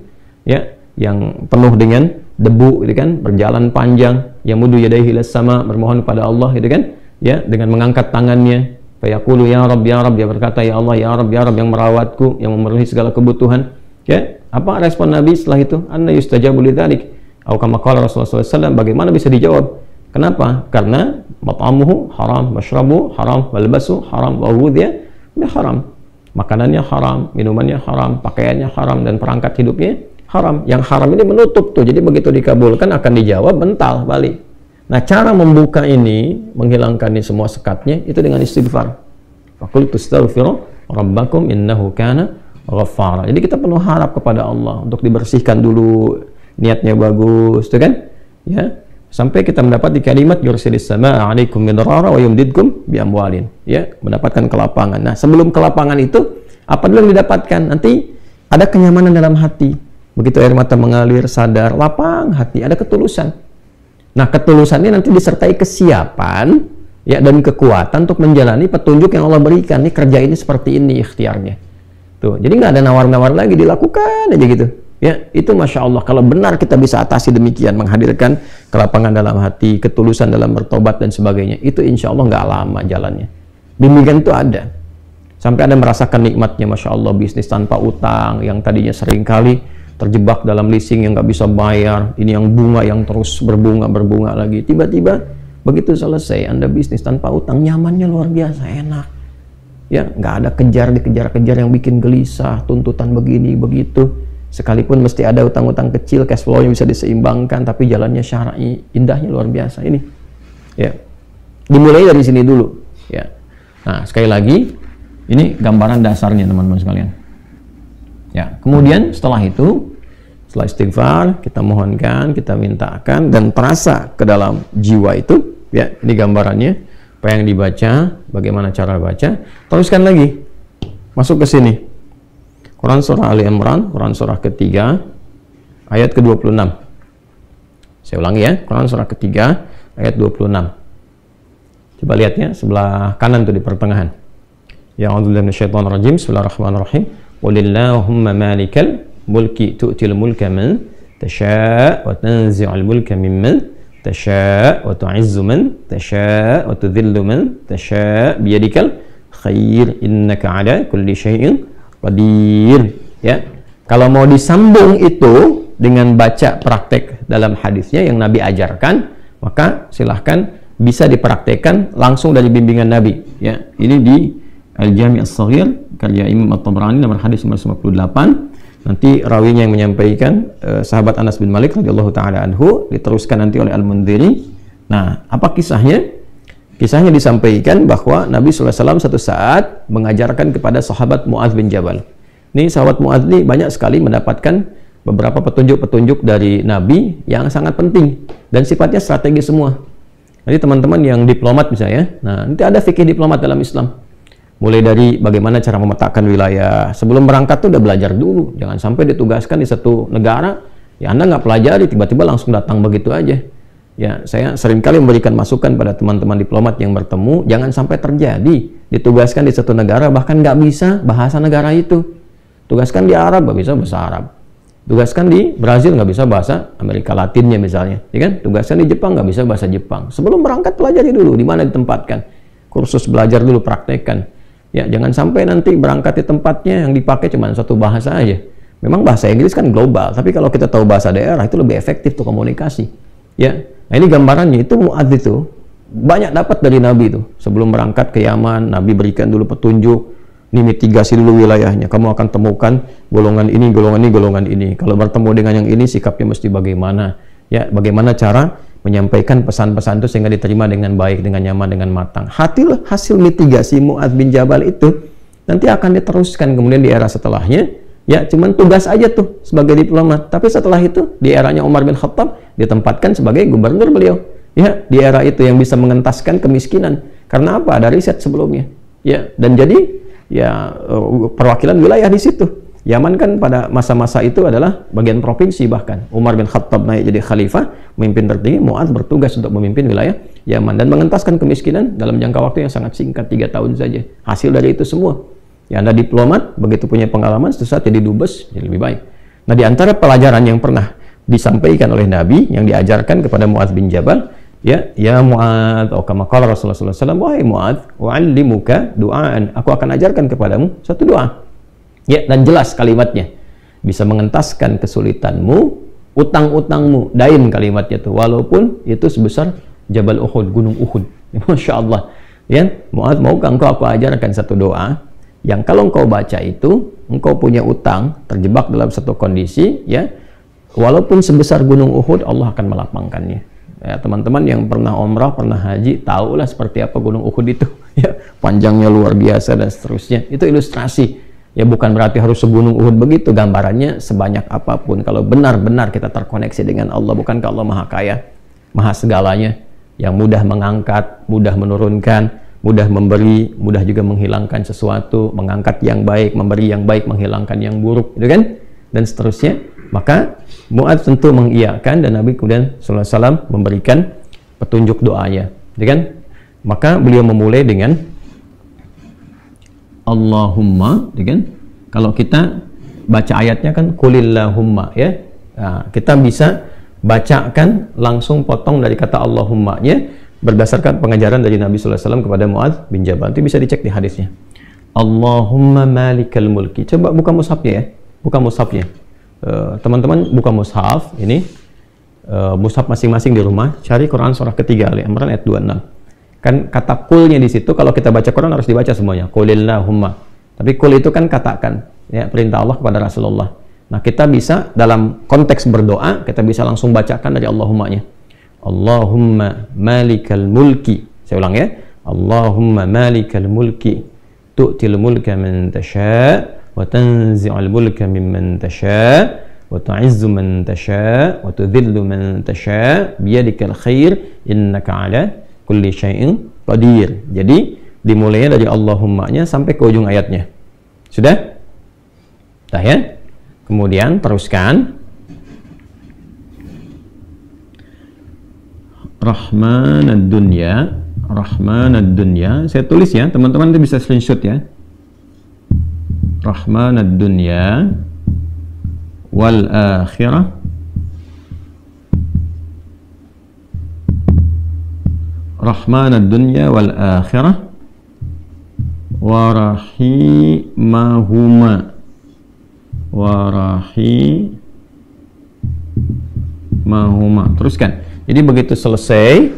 Ya, yang penuh dengan debu gitu kan, berjalan panjang, yamudu yadayhi ilas sama, bermohon kepada Allah gitu kan, ya, dengan mengangkat tangannya, fa yaqulu ya Rabb, dia berkata ya Allah, ya Rabb, yang merawatku, yang memenuhi segala kebutuhan. Ya, apa respon Nabi setelah itu? Anna yustajabu lidzalik. Atau kama qala Rasulullah SAW, bagaimana bisa dijawab? Kenapa? Karena mat'amuhu haram, mashrabu haram, walbasu haram, wa ghudhiya bi haram. Makanannya haram, minumannya haram, pakaiannya haram, dan perangkat hidupnya haram. Yang haram ini menutup tuh. Jadi begitu dikabulkan akan dijawab mental balik. Nah, cara membuka ini, menghilangkan ini semua sekatnya itu dengan istighfar. Faqultu astaghfiru rabbakum innahu kana ghaffara. Jadi kita penuh harap kepada Allah untuk dibersihkan dulu, niatnya bagus, tuh kan? Ya. Sampai kita mendapat di kalimat yursilis samaa 'alaikum midrara wa yumdidkum bi amwalin, ya, mendapatkan kelapangan. Nah, sebelum kelapangan itu apa dulu yang didapatkan? Nanti ada kenyamanan dalam hati. Begitu air mata mengalir, sadar, lapang hati, ada ketulusan. Nah, ketulusannya nanti disertai kesiapan, ya, dan kekuatan untuk menjalani petunjuk yang Allah berikan. Ini kerja ini seperti ini ikhtiarnya. Tuh, jadi nggak ada nawar-nawar lagi, dilakukan aja gitu. Ya, itu Masya Allah, kalau benar kita bisa atasi demikian, menghadirkan kelapangan dalam hati, ketulusan dalam bertobat dan sebagainya, itu insya Allah nggak lama jalannya. Demikian itu ada. Sampai Anda merasakan nikmatnya, Masya Allah, bisnis tanpa utang, yang tadinya sering kali terjebak dalam leasing yang nggak bisa bayar, ini yang bunga yang terus berbunga lagi. Tiba-tiba begitu selesai, Anda bisnis tanpa utang, nyamannya luar biasa, enak. Ya, nggak ada dikejar-kejar yang bikin gelisah, tuntutan begini, begitu. Sekalipun mesti ada utang-utang kecil, cash flow yang bisa diseimbangkan, tapi jalannya syar'i, indahnya luar biasa ini. Ya, dimulai dari sini dulu. Ya, nah sekali lagi, ini gambaran dasarnya teman-teman sekalian. Ya, kemudian setelah itu, setelah istighfar, kita mohonkan, kita mintakan, dan terasa ke dalam jiwa itu. Ya, ini gambarannya, apa yang dibaca, bagaimana cara baca. Teruskan lagi, masuk ke sini. Quran Surah Ali Imran, Quran Surah ketiga, ayat ke-26. Saya ulangi ya, Quran Surah ketiga, ayat 26. Coba lihat ya, sebelah kanan tuh di pertengahan. Ya'udzubillahi minasyaitonir rajim, bismillahirrahmanirrahim. Qulillahumma malikal mulki tu'til mulka man tasha' wa tanzi'ul mulka mimman tasha' wa tu'izzu man tasha' wa tudhillu man tasha' biyadikal khair innaka 'ala kulli syai'in qadir. Ya. Kalau mau disambung itu dengan baca praktek dalam hadisnya yang Nabi ajarkan, maka silahkan bisa dipraktekkan langsung dari bimbingan Nabi. Ya, ini di Al-Jami' As-Shaghir karya Imam At-Tabrani nomor hadis 58. Nanti rawinya yang menyampaikan sahabat Anas bin Malik radhiyallahu taala anhu, diteruskan nanti oleh Al-Mundhiri. Nah, apa kisahnya? Kisahnya disampaikan bahwa Nabi SAW satu saat mengajarkan kepada sahabat Mu'adz bin Jabal. Ini sahabat Mu'adz ini banyak sekali mendapatkan beberapa petunjuk-petunjuk dari Nabi yang sangat penting dan sifatnya strategi semua. Jadi teman-teman yang diplomat misalnya, nah nanti ada fikih diplomat dalam Islam. Mulai dari bagaimana cara memetakan wilayah. Sebelum berangkat tuh udah belajar dulu. Jangan sampai ditugaskan di satu negara, ya Anda nggak pelajari, tiba-tiba langsung datang begitu aja. Ya, saya seringkali memberikan masukan pada teman-teman diplomat yang bertemu, jangan sampai terjadi ditugaskan di satu negara, bahkan nggak bisa bahasa negara itu. Tugaskan di Arab, nggak bisa bahasa Arab. Tugaskan di Brazil, nggak bisa bahasa Amerika Latinnya misalnya. Ya kan? Tugaskan di Jepang, nggak bisa bahasa Jepang. Sebelum berangkat, pelajari dulu di mana ditempatkan. Kursus belajar dulu, praktekkan. Ya, jangan sampai nanti berangkat di tempatnya yang dipakai cuma satu bahasa aja. Memang bahasa Inggris kan global, tapi kalau kita tahu bahasa daerah itu lebih efektif tuh komunikasi. Ya, nah ini gambarannya itu Mu'adz itu banyak dapat dari Nabi itu. Sebelum berangkat ke Yaman, Nabi berikan dulu petunjuk, ini mitigasi dulu wilayahnya. Kamu akan temukan golongan ini, golongan ini, golongan ini. Kalau bertemu dengan yang ini, sikapnya mesti bagaimana? Ya, bagaimana cara menyampaikan pesan-pesan itu sehingga diterima dengan baik, dengan nyaman, dengan matang. Hasil mitigasi Mu'adz bin Jabal itu nanti akan diteruskan kemudian di era setelahnya. Ya, cuman tugas aja tuh sebagai diplomat. Tapi setelah itu di eranya Umar bin Khattab ditempatkan sebagai gubernur beliau. Ya, di era itu yang bisa mengentaskan kemiskinan. Karena apa? Ada riset sebelumnya. Ya, dan jadi ya perwakilan wilayah di situ. Yaman kan pada masa-masa itu adalah bagian provinsi bahkan. Umar bin Khattab naik jadi khalifah, pemimpin tertinggi, Mu'adz bertugas untuk memimpin wilayah Yaman dan mengentaskan kemiskinan dalam jangka waktu yang sangat singkat, 3 tahun saja. Hasil dari itu semua. Ya, Anda diplomat, begitu punya pengalaman, sesaat jadi dubes, jadi lebih baik. Nah, di antara pelajaran yang pernah disampaikan oleh Nabi, yang diajarkan kepada Mu'adz bin Jabal, ya Mu'adz, atau kama qala Rasulullah SAW, wahai Mu'adz, wa'allimuka du'aan, aku akan ajarkan kepadamu satu doa. Ya, dan jelas kalimatnya. Bisa mengentaskan kesulitanmu, utang-utangmu, dain kalimatnya tuh, walaupun itu sebesar Jabal Uhud, gunung Uhud. Masya Allah. Ya, Mu'adz, maukah engkau aku ajarkan satu doa yang kalau engkau baca itu, engkau punya utang, terjebak dalam satu kondisi, ya, walaupun sebesar gunung Uhud, Allah akan melapangkannya. Ya, teman-teman yang pernah umrah, pernah haji, tahulah seperti apa gunung Uhud itu. Ya, panjangnya luar biasa dan seterusnya. Itu ilustrasi. Ya, bukan berarti harus segunung Uhud begitu, gambarannya sebanyak apapun. Kalau benar-benar kita terkoneksi dengan Allah, bukankah Allah Maha Kaya, Maha segalanya, yang mudah mengangkat, mudah menurunkan, mudah memberi, mudah juga menghilangkan sesuatu, mengangkat yang baik, memberi yang baik, menghilangkan yang buruk, gitu kan? Dan seterusnya. Maka Mu'adz tentu mengiyakan dan Nabi kemudian sallallahu alaihi wasallam memberikan petunjuk doanya, gitu kan? Maka beliau memulai dengan Allahumma, gitu kan? Kalau kita baca ayatnya kan Qulillahumma, ya. Nah, kita bisa bacakan langsung potong dari kata Allahumma-nya berdasarkan pengajaran dari Nabi sallallahu alaihi wasallam kepada Mu'adz bin Jabal. Itu bisa dicek di hadisnya. Allahumma malikal mulki. Coba buka mushafnya ya. Buka mushafnya. Teman-teman buka mushaf ini, mushaf masing-masing di rumah, cari Quran surah ketiga Ali Imran ayat 26. Kan kata kulnya di situ, kalau kita baca Quran harus dibaca semuanya. Qulillahumma. Tapi kul itu kan katakan, ya, perintah Allah kepada Rasulullah. Nah, kita bisa dalam konteks berdoa, kita bisa langsung bacakan dari Allahumma-nya. Allahumma malikal mulki. Saya ulang ya. Allahumma malikal mulki. Tu'til mulka man tasha' wa tanzi'ul mulka mimman tasha' wa tu'izzu man tasha' wa tudhillu man tasha' biyadikal khair innaka 'ala kulli syai'in qadir. Jadi dimulainya dari Allahumma-nya sampai ke ujung ayatnya. Sudah? Dah ya? Kemudian teruskan Rahmanad dunya, Rahmanad dunya. Saya tulis ya, teman-teman itu bisa screenshot ya. Rahmanad dunya wal akhirah rahmanad dunya wal akhirah wa rahimahuma teruskan. Jadi begitu selesai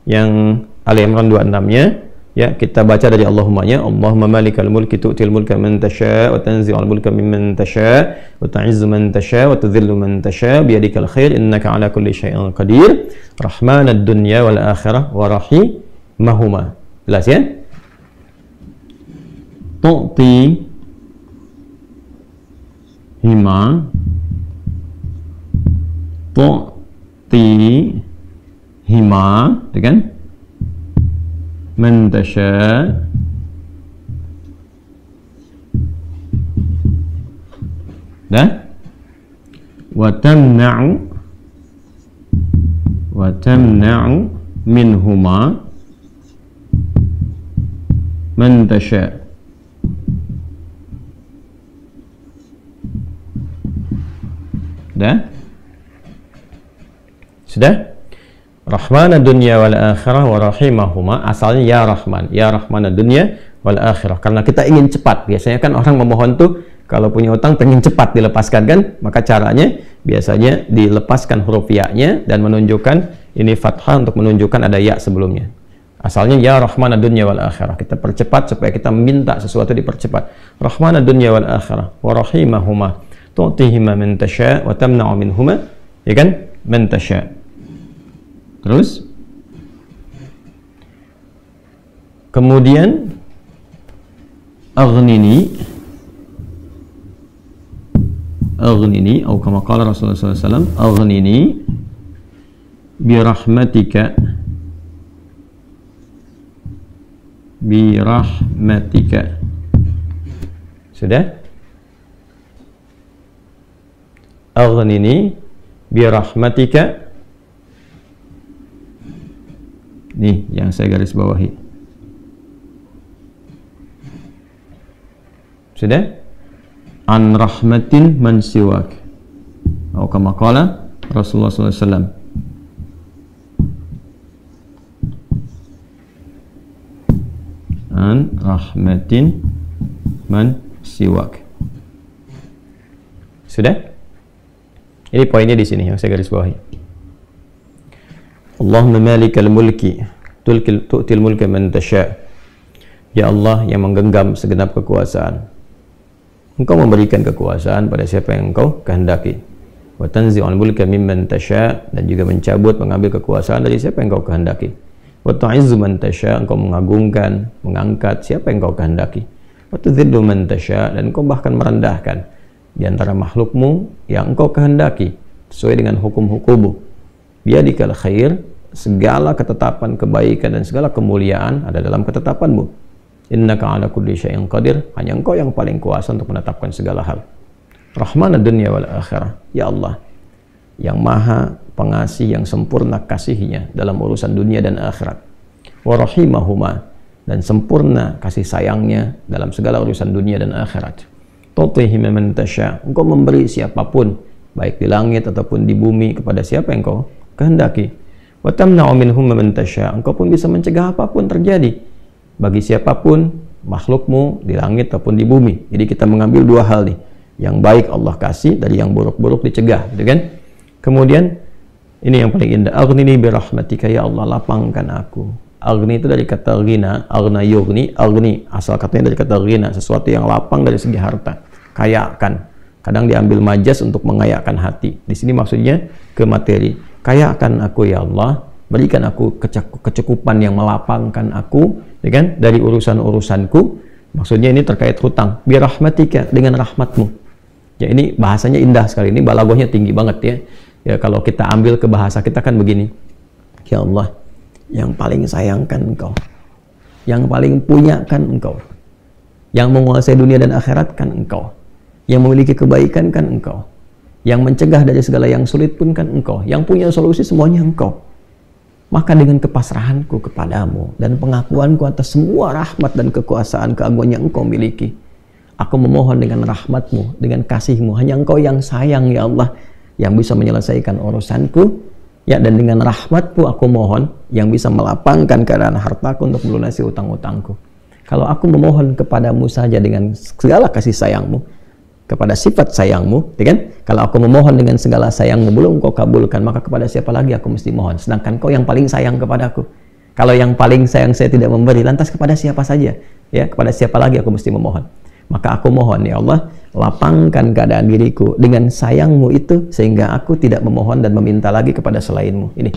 yang Ali Imran 26-nya, ya kita baca dari Allahumma-nya, Allahumma malikal mulki tu'til mulka man tasha wa tanzi'ul mulka mimman tasha wa ta'izzu man tasha wa tudhillu man tasha biyadikal khair innaka ala kulli syai'in qadir rahmanad dunya wal akhirah wa rahimahuma. Jelas ya? Tu'ti hima kan? Man tasha dah wa tamna'u minhuma man tasha. Dah? Sudah? Rahman dunya wal akhirah wa rahimahuma, asalnya ya Rahman, ya Rahman dunya wal akhirah, karena kita ingin cepat. Biasanya kan orang memohon tuh kalau punya utang pengen cepat dilepaskan kan, maka caranya biasanya dilepaskan huruf ya-nya dan menunjukkan ini fathah untuk menunjukkan ada ya sebelumnya. Asalnya ya Rahman dunya wal akhirah, kita percepat supaya kita minta sesuatu dipercepat. Rahman dunya wal akhirah wa rahimahuma tu'tihima man tasha wa tamna'u minhuma, ya kan? Man tasha. Terus kemudian aghnini atau kama qala Rasulullah SAW, aghnini birahmatika sudah? Aghnini birahmatika, nih yang saya garis bawahi. Sudah? An rahmatin man siwak, atau kama qala Rasulullah SAW. An rahmatin man siwak. Sudah? Ini poinnya di sini yang saya garis bawahi. Allahumma malikal mulki tu'til mulka man tasha. Ya Allah yang menggenggam segenap kekuasaan, Engkau memberikan kekuasaan pada siapa yang Engkau kehendaki. Wa tanzi'ul mulka mimman tasha, dan juga mencabut, mengambil kekuasaan dari siapa yang Engkau kehendaki. Wa tu'izzu man tasha, Engkau mengagungkan, mengangkat siapa yang Engkau kehendaki. Wa tudhillu man tasha, dan Engkau bahkan merendahkan di antara makhlukmu yang Engkau kehendaki sesuai dengan hukum-hukum-Mu. Biyadikal khair, segala ketetapan kebaikan dan segala kemuliaan ada dalam ketetapan-Mu. Innaka ala kulli syai'in qadir, hanya Engkau yang paling kuasa untuk menetapkan segala hal. Rahmanad dunya wal akhirah, ya Allah yang maha pengasih, yang sempurna kasihnya dalam urusan dunia dan akhirat. Wa rahimahuma, dan sempurna kasih sayangnya dalam segala urusan dunia dan akhirat. Tu'tihi man tasha, Engkau memberi siapapun baik di langit ataupun di bumi kepada siapa yang Engkau kehendaki. Wa tamna'u minhum man tasha, Engkau pun bisa mencegah apapun terjadi bagi siapapun makhlukmu di langit ataupun di bumi. Jadi kita mengambil dua hal nih, yang baik Allah kasih, dari yang buruk-buruk dicegah, gitu kan? Kemudian ini yang paling indah, aghnini birahmatika, ya Allah lapangkan aku. Aghni itu dari kata ghina, aghna yughni, aghni asal katanya dari kata ghina, sesuatu yang lapang dari segi harta, kayakan. Kadang diambil majas untuk mengayakkan hati. Di sini maksudnya ke materi. Kayakan aku ya Allah, berikan aku kecukupan yang melapangkan aku, ya kan, dari urusan-urusanku. Maksudnya ini terkait hutang. Birahmatika, dengan rahmatmu. Ya ini bahasanya indah sekali. Ini balaghahnya tinggi banget ya. Ya kalau kita ambil ke bahasa kita kan begini. Ya Allah, yang paling sayangkan Engkau, yang paling punya kan Engkau, yang menguasai dunia dan akhirat kan Engkau, yang memiliki kebaikan kan Engkau, yang mencegah dari segala yang sulit pun kan Engkau, yang punya solusi semuanya Engkau. Maka dengan kepasrahanku kepadamu dan pengakuanku atas semua rahmat dan kekuasaan keagungan yang Engkau miliki, aku memohon dengan rahmatmu, dengan kasihmu, hanya Engkau yang sayang ya Allah, yang bisa menyelesaikan urusanku, Ya, dan dengan rahmat-Mu aku mohon yang bisa melapangkan keadaan hartaku untuk melunasi utang-utangku. Kalau aku memohon kepadamu saja dengan segala kasih sayang-Mu, kepada sifat sayang-Mu, ya kan? Kalau aku memohon dengan segala sayang-Mu belum Kau kabulkan, maka kepada siapa lagi aku mesti mohon? Sedangkan Kau yang paling sayang kepadaku. Kalau yang paling sayang saya tidak memberi, lantas kepada siapa saja? Ya, kepada siapa lagi aku mesti memohon? Maka aku mohon, ya Allah, lapangkan keadaan diriku dengan sayang-Mu itu, sehingga aku tidak memohon dan meminta lagi kepada selain-Mu. Ini,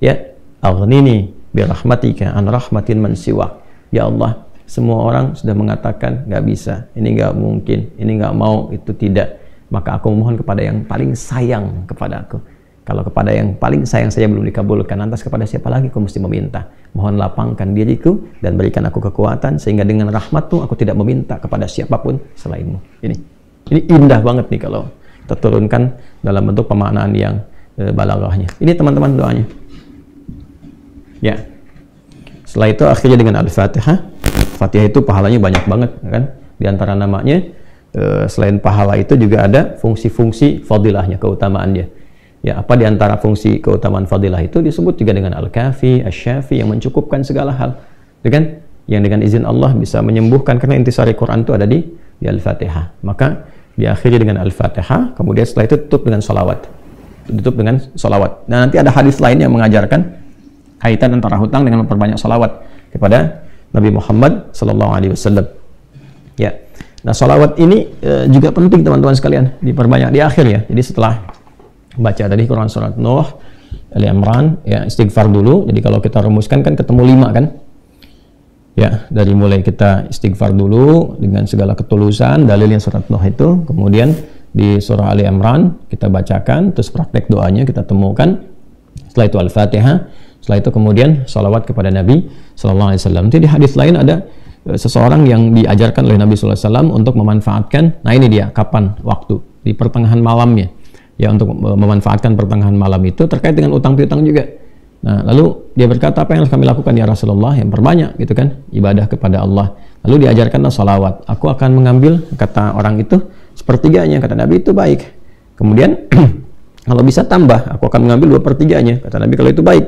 ya, aghnini birahmatika an rahmatin man siwak. Ya Allah, semua orang sudah mengatakan nggak bisa, ini nggak mungkin, ini nggak mau, itu tidak. Maka aku memohon kepada yang paling sayang kepada aku. Kalau kepada yang paling sayang saja belum dikabulkan, lantas kepada siapa lagi aku mesti meminta? Mohon lapangkan diriku dan berikan aku kekuatan, sehingga dengan rahmat-Mu aku tidak meminta kepada siapapun selain-Mu. Ini indah banget nih kalau kita turunkan dalam bentuk pemaknaan yang balaghahnya. Ini teman-teman doanya. Ya. Setelah itu akhirnya dengan Al-Fatihah. Fatihah itu pahalanya banyak banget, kan? Di antara namanya, selain pahala itu juga ada fungsi-fungsi fadilahnya, keutamaannya. Ya, apa di antara fungsi keutamaan fadilah itu disebut juga dengan Al-Kafi, Asy-Syafi, yang mencukupkan segala hal. Kan? Yang dengan izin Allah bisa menyembuhkan, karena intisari Quran itu ada di Al-Fatihah. Maka diakhiri dengan Al-Fatihah, kemudian setelah itu tutup dengan sholawat. Tutup dengan sholawat. Nah, nanti ada hadis lain yang mengajarkan kaitan antara hutang dengan memperbanyak sholawat kepada Nabi Muhammad SAW. Ya. Nah, sholawat ini juga penting teman-teman sekalian, diperbanyak di akhir ya. Jadi setelah baca tadi Quran surat Nuh, Ali Imran, ya, istighfar dulu. Jadi kalau kita rumuskan kan ketemu 5 kan? Ya, dari mulai kita istighfar dulu dengan segala ketulusan, dalilnya surat Nuh itu, kemudian di surah Ali Imran kita bacakan, terus praktek doanya kita temukan. Setelah itu Al-Fatihah, setelah itu kemudian sholawat kepada Nabi SAW. Jadi di hadis lain ada seseorang yang diajarkan oleh Nabi SAW untuk memanfaatkan, nah ini dia, kapan waktu, di pertengahan malamnya. Ya, untuk memanfaatkan pertengahan malam itu terkait dengan utang piutang juga. Nah, lalu dia berkata, apa yang harus kami lakukan ya Rasulullah? Yang perbanyak gitu kan, ibadah kepada Allah. Lalu diajarkanlah salawat. Aku akan mengambil, kata orang itu, sepertiganya. Kata Nabi, itu baik. Kemudian kalau bisa tambah, aku akan mengambil 2/3-nya. Kata Nabi, kalau itu baik.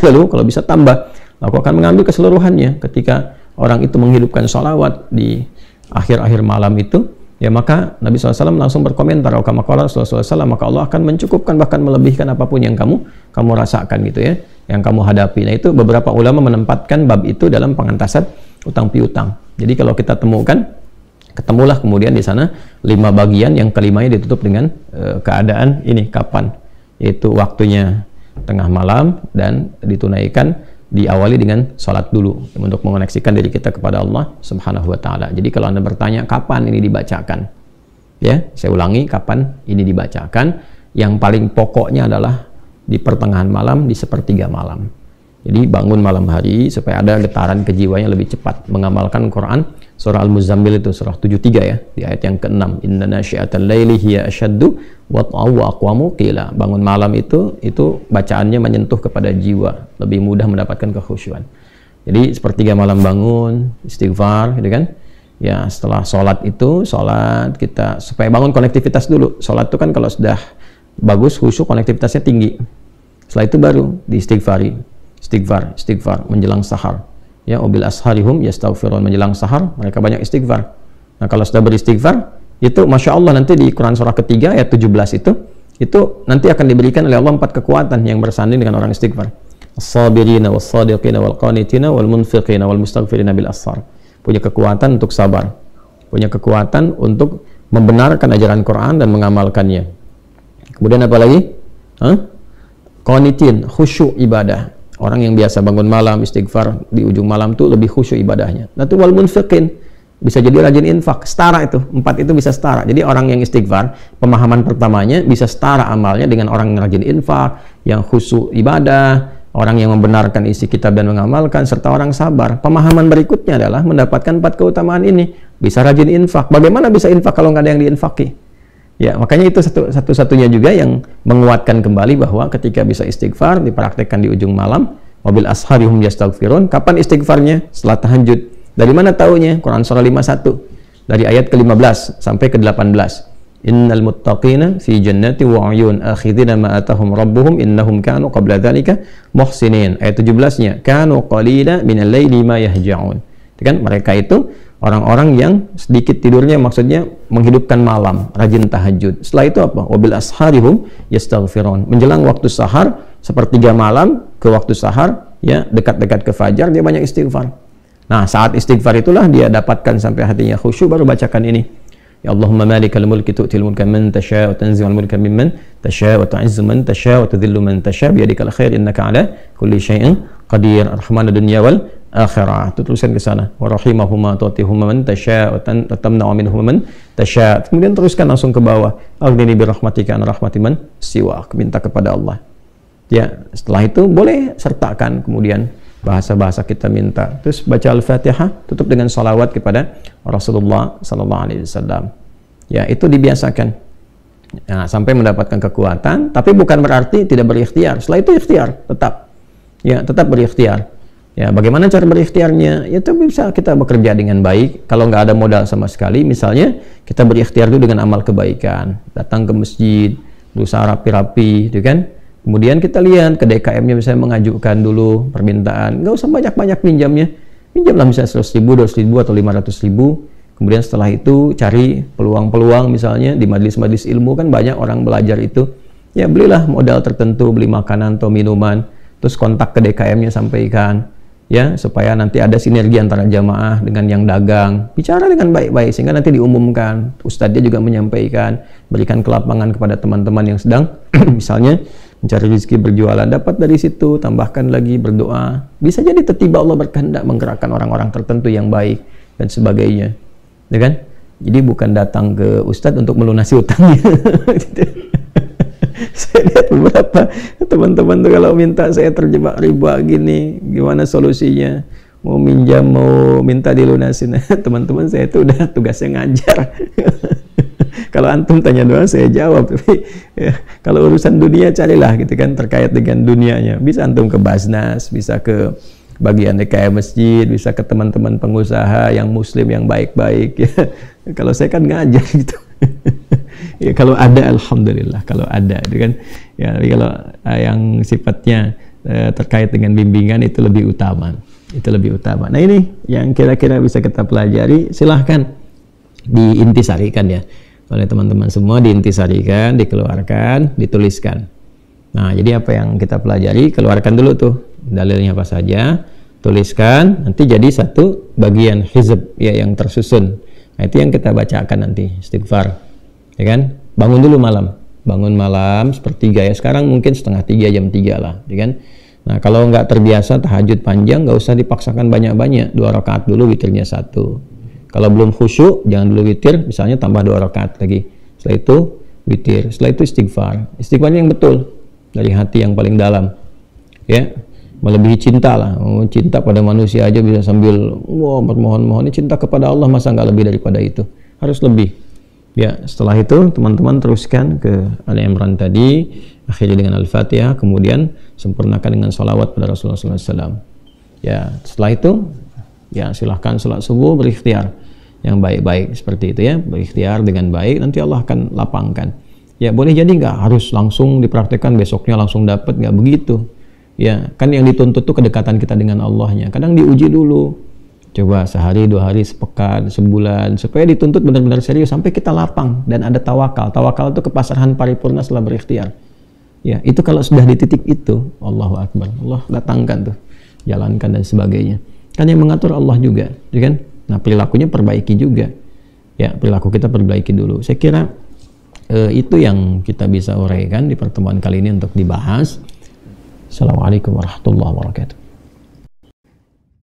Lalu kalau bisa tambah, aku akan mengambil keseluruhannya. Ketika orang itu menghidupkan salawat di akhir-akhir malam itu, ya, maka Nabi SAW langsung berkomentar, kama qala Rasulullah SAW, maka Allah akan mencukupkan, bahkan melebihkan apapun yang kamu rasakan gitu ya, yang kamu hadapi. Nah, itu beberapa ulama menempatkan bab itu dalam pengentasan utang piutang. Jadi kalau kita temukan, ketemulah kemudian di sana 5 bagian, yang kelimanya ditutup dengan keadaan ini kapan, yaitu waktunya tengah malam dan ditunaikan, diawali dengan sholat dulu untuk mengoneksikan diri kita kepada Allah Subhanahu wa Ta'ala. Jadi kalau Anda bertanya kapan ini dibacakan, ya, saya ulangi, kapan ini dibacakan, yang paling pokoknya adalah di pertengahan malam, di sepertiga malam. Jadi bangun malam hari supaya ada getaran kejiwanya lebih cepat mengamalkan Quran. Surah Al-Muzammil itu surah 73 ya, di ayat yang ke-6, inna nasyi'atal laili hiya asyaddu wat'aw wa aqwamu qila. Bangun malam itu bacaannya menyentuh kepada jiwa, lebih mudah mendapatkan kekhusyuan. Jadi sepertiga malam bangun, istighfar gitu kan. Ya, setelah sholat itu, sholat kita supaya bangun konektivitas dulu. Sholat itu kan kalau sudah bagus khusyuk, konektivitasnya tinggi. Setelah itu baru diistighfari. Istighfar menjelang sahar. Ya, wabil asharihum yastaghfirun, menjelang sahar mereka banyak istighfar. Nah, kalau sudah beristighfar itu Masya Allah, nanti di Quran surah ketiga ayat 17 itu nanti akan diberikan oleh Allah 4 kekuatan yang bersanding dengan orang istighfar. As-sabirina was-sadiqina wal-qanitina wal-munfiqina wal-mustaghfirina bil ashar. Punya kekuatan untuk sabar, punya kekuatan untuk membenarkan ajaran Quran dan mengamalkannya. Kemudian apa lagi? Qanitin, khusyuk ibadah. Orang yang biasa bangun malam, istighfar di ujung malam tuh lebih khusyuk ibadahnya. Nah, itu wal munfiqin, bisa jadi rajin infak, setara itu. 4 itu bisa setara. Jadi orang yang istighfar, pemahaman pertamanya bisa setara amalnya dengan orang yang rajin infak, yang khusyuk ibadah, orang yang membenarkan isi kitab dan mengamalkan, serta orang sabar. Pemahaman berikutnya adalah mendapatkan 4 keutamaan ini. Bisa rajin infak. Bagaimana bisa infak kalau nggak ada yang diinfaki? Ya, makanya itu satu-satunya juga yang menguatkan kembali bahwa ketika bisa istighfar dipraktekkan di ujung malam, wabil asharihum yastaghfirun. Kapan istighfarnya? Setelah tahajud. Dari mana taunya? Quran surah 51 dari ayat ke-15 sampai ke-18. Innal muttaqina fi jannati wa 'uyun akhidina ma atahum rabbuhum innahum kanu qabla dzalika muhsinin. Ayat 17-nya, kanu qalila minal laili ma yahja'un. Kan mereka itu orang-orang yang sedikit tidurnya, maksudnya menghidupkan malam, rajin tahajud. Setelah itu apa? Wabil asharihum yastaghfirun. Menjelang waktu sahar, sepertiga malam ke waktu sahar, ya dekat-dekat ke fajar, dia banyak istighfar. Nah, saat istighfar itulah dia dapatkan sampai hatinya khusyuk, baru bacakan ini. Ya Allahumma malikal mulki tu'til mulka man tasha' wa tanzi'ul mulka mimman tasha' wa tu'izzu man tasha' wa tudhillu man tasha' biyadikal khair innaka 'ala kulli syai'in qadir. Ar-Rahman ad-dunya wal akhirah. Itu tulisan ke sana. Wa rahimahuma tu'tihuma man tasha' wa tamna'u minhum man tasha'. Kemudian teruskan langsung ke bawah. Aghnini bi rahmatika an rahmati man siwak. Minta kepada Allah. Ya, setelah itu boleh sertakan kemudian bahasa-bahasa kita minta. Terus baca Al-Fatihah, tutup dengan salawat kepada Rasulullah sallallahu alaihi wasallam. Ya, itu dibiasakan. Nah, sampai mendapatkan kekuatan, tapi bukan berarti tidak berikhtiar. Setelah itu ikhtiar tetap. Ya, tetap berikhtiar. Ya, bagaimana cara berikhtiarnya? Ya, itu bisa kita bekerja dengan baik. Kalau nggak ada modal sama sekali, misalnya kita berikhtiar dulu dengan amal kebaikan. Datang ke masjid, berusaha rapi-rapi, gitu kan? Kemudian kita lihat ke DKM-nya, misalnya mengajukan dulu permintaan, nggak usah banyak-banyak pinjamnya, pinjamlah misalnya 100.000, 200.000 atau 500.000. Kemudian setelah itu cari peluang-peluang, misalnya di majelis-majelis ilmu kan banyak orang belajar itu, ya belilah modal tertentu, beli makanan atau minuman, terus kontak ke DKM-nya, sampaikan, ya supaya nanti ada sinergi antara jamaah dengan yang dagang, bicara dengan baik-baik sehingga nanti diumumkan, ustadznya juga menyampaikan, berikan kelapangan kepada teman-teman yang sedang misalnya mencari rezeki berjualan, dapat dari situ, tambahkan lagi berdoa. Bisa jadi tiba-tiba Allah berkehendak menggerakkan orang-orang tertentu yang baik dan sebagainya, ya kan? Jadi bukan datang ke ustadz untuk melunasi utangnya. Saya lihat beberapa teman-teman tuh kalau minta, saya terjebak riba gini, gimana solusinya? Mau minjam, mau minta dilunasin. Teman-teman saya itu udah tugasnya ngajar. Kalau antum tanya doang saya jawab, tapi ya, kalau urusan dunia carilah gitu kan, terkait dengan dunianya. Bisa antum ke Basnas, bisa ke bagian DKM masjid, bisa ke teman-teman pengusaha yang muslim yang baik-baik ya. Kalau saya kan ngajar gitu. Ya kalau ada alhamdulillah, kalau ada gitu kan. Ya kalau yang sifatnya terkait dengan bimbingan itu lebih utama. Itu lebih utama. Nah, ini yang kira-kira bisa kita pelajari, silahkan diintisarikan ya oleh teman-teman semua, diintisarikan, dikeluarkan, dituliskan. Nah, jadi apa yang kita pelajari, keluarkan dulu tuh dalilnya apa saja, tuliskan, nanti jadi satu bagian hizb ya yang tersusun. Nah, itu yang kita bacakan nanti, istighfar. Ya kan? Bangun dulu malam. Bangun malam sepertiga ya. Sekarang mungkin setengah 3, jam 3 lah, ya kan? Nah, kalau nggak terbiasa tahajud panjang, nggak usah dipaksakan banyak-banyak. 2 rakaat dulu, witirnya 1. Kalau belum khusyuk, jangan dulu witir, misalnya tambah 2 rakaat lagi. Setelah itu witir, setelah itu istighfar. Istighfarnya yang betul, dari hati yang paling dalam. Ya, melebihi cinta lah. Cinta pada manusia aja bisa sambil bermohon-mohon. Ini cinta kepada Allah, masa nggak lebih daripada itu? Harus lebih. Ya, setelah itu teman-teman teruskan ke Ali Imran tadi, akhiri dengan Al-Fatihah, kemudian sempurnakan dengan sholawat pada Rasulullah SAW. Ya, setelah itu ya silahkan sholat subuh berikhtiar yang baik-baik seperti itu ya, berikhtiar dengan baik, nanti Allah akan lapangkan. Ya boleh jadi nggak harus langsung dipraktekkan besoknya langsung dapat, nggak begitu. Ya kan yang dituntut tuh kedekatan kita dengan Allahnya. Kadang diuji dulu, coba sehari, 2 hari, sepekan, sebulan, supaya dituntut benar-benar serius sampai kita lapang dan ada tawakal. Tawakal itu kepasrahan paripurna setelah berikhtiar. Ya itu kalau sudah di titik itu, Allahu Akbar, Allah datangkan tuh, jalankan dan sebagainya. Kan yang mengatur Allah juga, ya kan? Nah, perilakunya perbaiki juga. Ya, perilaku kita perbaiki dulu. Saya kira itu yang kita bisa uraikan di pertemuan kali ini untuk dibahas. Assalamualaikum warahmatullahi wabarakatuh.